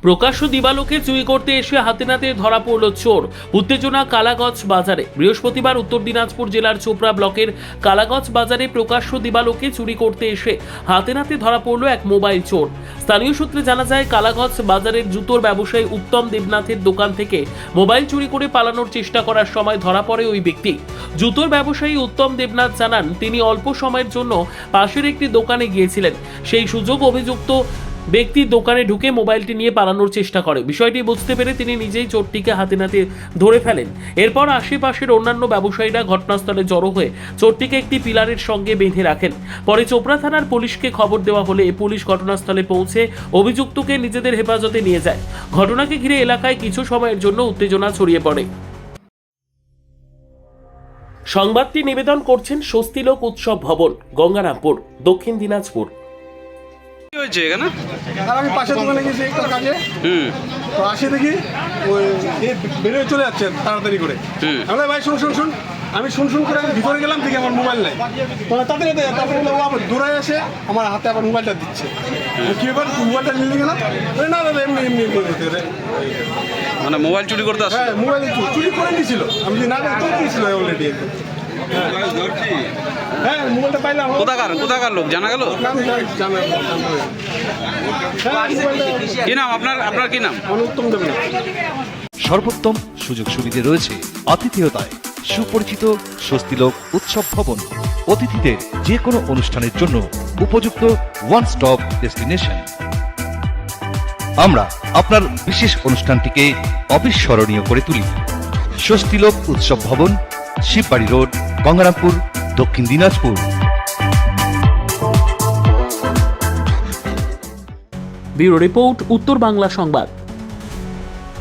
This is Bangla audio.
প্রকাশ্য দিবালোকে চুরি করতে এসে হাতে নাতে ধরা পড়ল চোর। উত্তেজনা কালাগঞ্জ বাজারে। বৃহস্পতিবার উত্তর দিনাজপুর জেলার চোপড়া ব্লকের কালাগঞ্জ বাজারে প্রকাশ্য দিবালোকে চুরি করতে এসে হাতে নাতে ধরা পড়ল এক মোবাইল চোর। স্থানীয় সূত্রে জানা যায়, কালাগঞ্জ বাজারের জুতোর ব্যবসায়ী উত্তম দেবনাথের দোকান থেকে মোবাইল চুরি করে পালানোর চেষ্টা করার সময় ধরা পড়ে ওই ব্যক্তি। জুতোর ব্যবসায়ী উত্তম দেবনাথ জানান, তিনি অল্প সময়ের জন্য পাশের একটি দোকানে গিয়েছিলেন। সেই সুযোগ অভিযুক্ত ব্যক্তি দোকানে ঢুকে মোবাইলটি নিয়ে পালানোর চেষ্টা করে। বিষয়টি বুঝতে পেরে তিনি নিজেই চোরটিকে হাতে নাতে ধরে ফেলেন। এরপর আশেপাশের অন্যান্য ব্যবসায়ীরা ঘটনাস্থলে জড়ো হয়ে চোরটিকে একটি পিলারের সঙ্গে বেঁধে রাখেন। পরে চোপড়া থানার পুলিশকে খবর দেওয়া হলে পুলিশ ঘটনাস্থলে পৌঁছে অভিযুক্তকে নিজেদের হেফাজতে নিয়ে যায়। ঘটনাকে ঘিরে এলাকায় কিছু সময়ের জন্য উত্তেজনা ছড়িয়ে পড়ে। সংবাদটি নিবেদন করছেন স্বস্তিলোক উৎসব ভবন, গঙ্গারামপুর, দক্ষিণ দিনাজপুর। কি হয়েছে এখানে? আর আমি পাশের দোকানে গেছি একটা কাজে, তো আসি দেখি ওই বেরোয় চলে যাচ্ছে তাড়াতাড়ি করে। আমি বললাম, ভাই শুন শুন শুন, আমি শুন করে আমি ভিতরে গেলাম, দেখি আমার মোবাইল নাই। তারপরে ও আবার দৌড়ায় এসে আমার হাতে আবার মোবাইলটা দিচ্ছে। কি ব্যাপার, মোবাইলটা নিয়ে গেলাম? না দাদা, এমনি এমনি মানে মোবাইল চুরি করতে আসছে? হ্যাঁ, মোবাইল চুরি করে নিয়েছিল। আমি না তো দিয়েছিল অলরেডি। হ্যাঁ, মোবাইলটা পাইলাম। কোথাকার লোক জানা গেল? কি নাম আপনার কি নাম? উত্তম দেবনাথ। সর্বোত্তম সুযোগ সুবিধে রয়েছে আতিথেয়তায়। সুপরিচিত স্বস্তিলোক উৎসব ভবন অতিথিদের যে কোনো অনুষ্ঠানের জন্য উপযুক্ত ওয়ান স্টপ ডেস্টিনেশন। আমরা আপনার বিশেষ অনুষ্ঠানটিকে অবিস্মরণীয় করে তুলি। স্বস্তিলোক উৎসব ভবন, শিববাড়ি রোড, গঙ্গারামপুর, দক্ষিণ দিনাজপুর। ব্যুরো রিপোর্ট, উত্তর বাংলা সংবাদ।